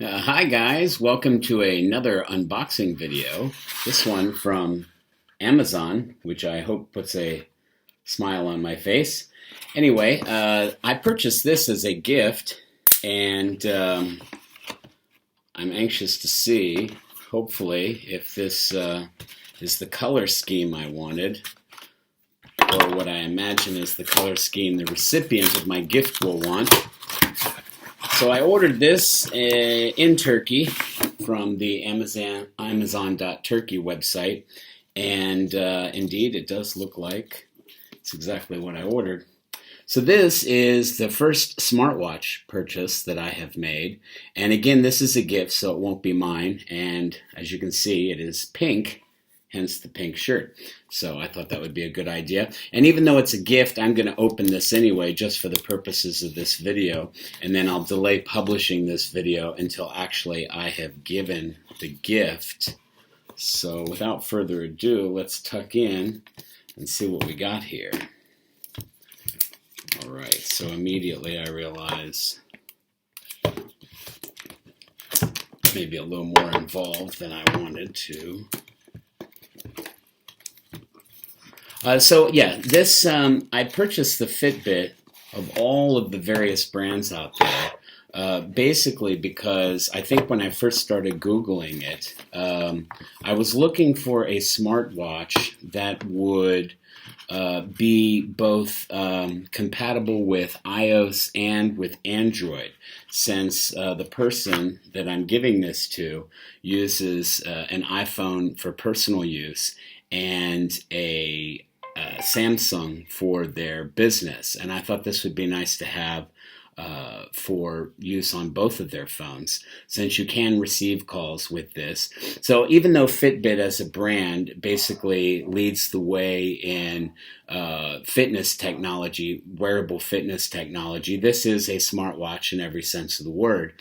Hi guys, welcome to another unboxing video. This one from Amazon, which I hope puts a smile on my face. Anyway, I purchased this as a gift, and I'm anxious to see, hopefully, if this is the color scheme I wanted, or what I imagine is the color scheme the recipient of my gift will want. So I ordered this in Turkey from the Amazon.Turkey website, and indeed it does look like it's exactly what I ordered. So this is the first smartwatch purchase that I have made, and again this is a gift, so it won't be mine, and as you can see it is pink, hence the pink shirt. So I thought that would be a good idea. And even though it's a gift, I'm going to open this anyway just for the purposes of this video. And then I'll delay publishing this video until actually I have given the gift. So without further ado, let's tuck in and see what we got here. All right, so immediately I realize maybe a little more involved than I wanted to. This I purchased the Fitbit of all of the various brands out there, basically because I think when I first started Googling it, I was looking for a smartwatch that would be both compatible with iOS and with Android, since the person that I'm giving this to uses an iPhone for personal use and a Samsung for their business, and I thought this would be nice to have for use on both of their phones, since you can receive calls with this. So even though Fitbit as a brand basically leads the way in fitness technology, wearable fitness technology, this is a smartwatch in every sense of the word.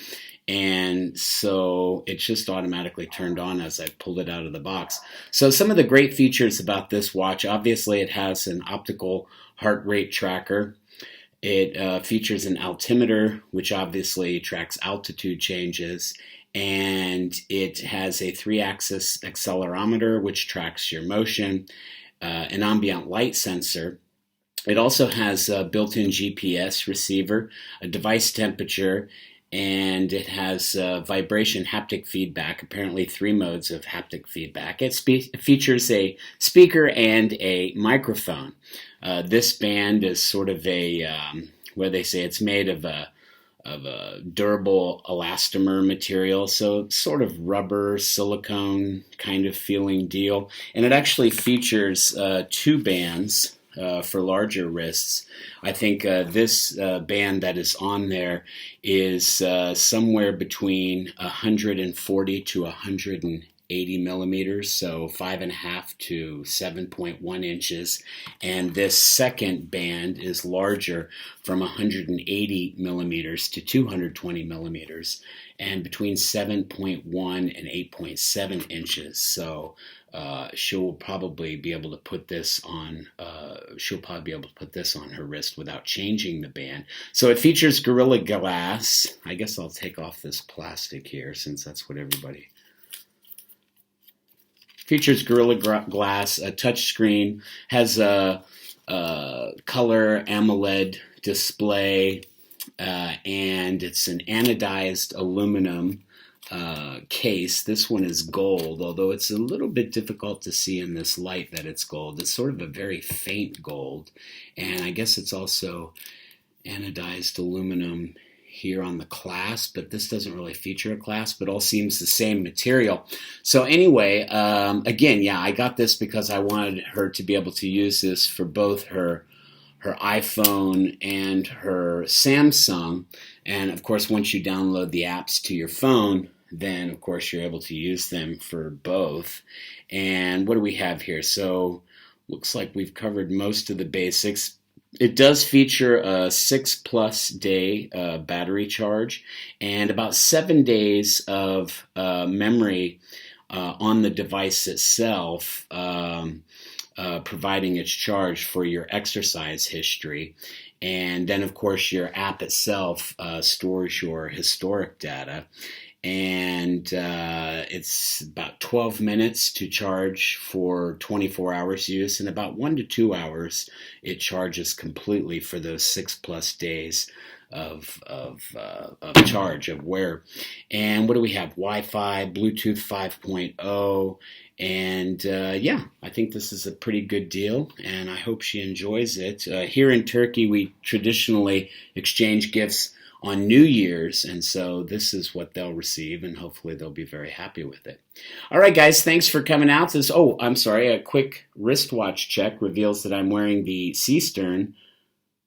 And so it just automatically turned on as I pulled it out of the box. So some of the great features about this watch, obviously it has an optical heart rate tracker. It features an altimeter, which obviously tracks altitude changes. And it has a 3-axis accelerometer, which tracks your motion, an ambient light sensor. It also has a built-in GPS receiver, a device temperature, and it has vibration haptic feedback, apparently 3 modes of haptic feedback. It features a speaker and a microphone. This band is sort of a, where they say it's made of a durable elastomer material, so it's sort of rubber, silicone kind of feeling deal. And it actually features 2 bands for larger wrists. I think this band that is on there is somewhere between 140 to 180 millimeters, so 5.5 to 7.1 inches. And this second band is larger, from 180 millimeters to 220 millimeters, and between 7.1 and 8.7 inches. So she'll probably be able to put this on. She'll probably be able to put this on her wrist without changing the band. So it features Gorilla Glass. I guess I'll take off this plastic here, since that's what everybody. Features Gorilla Glass, a touchscreen, has a color AMOLED display, and it's an anodized aluminum case. This one is gold, although it's a little bit difficult to see in this light that it's gold. It's sort of a very faint gold, and I guess it's also anodized aluminum here on the clasp, but this doesn't really feature a clasp, but all seems the same material. So anyway, again, yeah, I got this because I wanted her to be able to use this for both her iPhone and her Samsung. And of course, once you download the apps to your phone, then of course you're able to use them for both. And what do we have here? So looks like we've covered most of the basics. It does feature a 6+ day battery charge, and about 7 days of memory on the device itself, providing its charge for your exercise history. And then, of course, your app itself stores your historic data. and it's about 12 minutes to charge for 24 hours use, and about 1 to 2 hours it charges completely for those 6+ days of charge of wear. And what do we have? Wi-Fi, Bluetooth 5.0, and yeah, I think this is a pretty good deal, and I hope she enjoys it. Here in Turkey, we traditionally exchange gifts on New Year's, and so this is what they'll receive, and hopefully they'll be very happy with it. All right, guys, thanks for coming out. I'm sorry, a quick wristwatch check reveals that I'm wearing the Seastern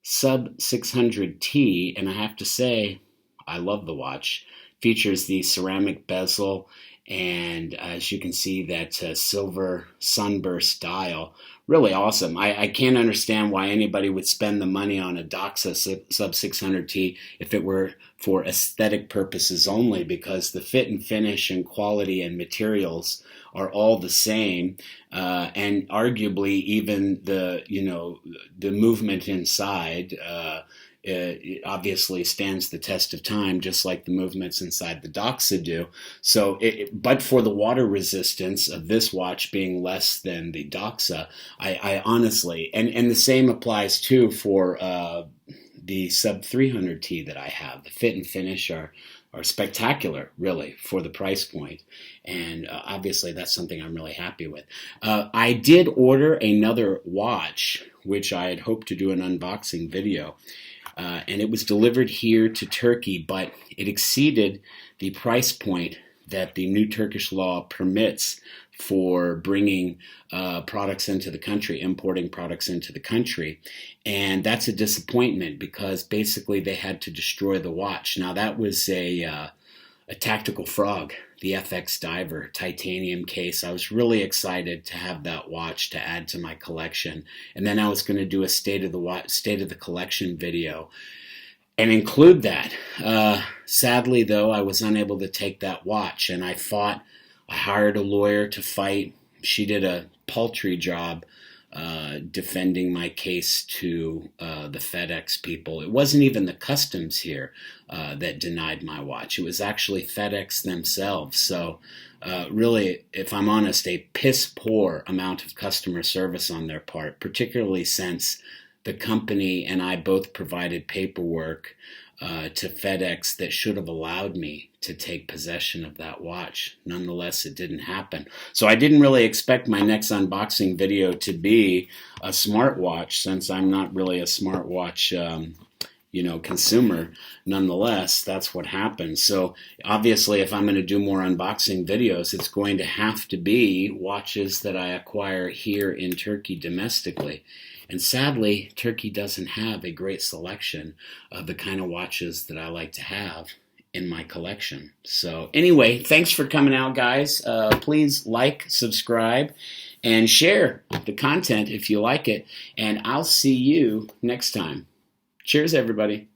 Sub 600T, and I have to say, I love the watch. Features the ceramic bezel, and as you can see, that silver sunburst dial. Really awesome. I can't understand why anybody would spend the money on a Doxa Sub 600T if it were for aesthetic purposes only, because the fit and finish and quality and materials are all the same, and arguably even the movement inside it obviously stands the test of time, just like the movements inside the Doxa do. So, but for the water resistance of this watch being less than the Doxa, I honestly, and the same applies too for the Sub 300T that I have. The fit and finish are spectacular, really, for the price point. And obviously, that's something I'm really happy with. I did order another watch, which I had hoped to do an unboxing video. And it was delivered here to Turkey, but it exceeded the price point that the new Turkish law permits for bringing products into the country, importing products into the country. And that's a disappointment, because basically they had to destroy the watch. Now, that was a Tactical Frog, the FX Diver titanium case. I was really excited to have that watch to add to my collection, and then I was going to do a state of the collection video and include that. Sadly, though, I was unable to take that watch, and I hired a lawyer to fight. She did a paltry job defending my case to the FedEx people. It wasn't even the customs here that denied my watch. It was actually FedEx themselves. So really, if I'm honest, a piss poor amount of customer service on their part, particularly since the company and I both provided paperwork to FedEx that should have allowed me to take possession of that watch. Nonetheless, it didn't happen. So I didn't really expect my next unboxing video to be a smartwatch, since I'm not really a smartwatch consumer. Nonetheless, that's what happened. So obviously, if I'm going to do more unboxing videos, it's going to have to be watches that I acquire here in Turkey domestically. And sadly, Turkey doesn't have a great selection of the kind of watches that I like to have in my collection. So anyway, thanks for coming out, guys. Please like, subscribe, and share the content if you like it. And I'll see you next time. Cheers, everybody.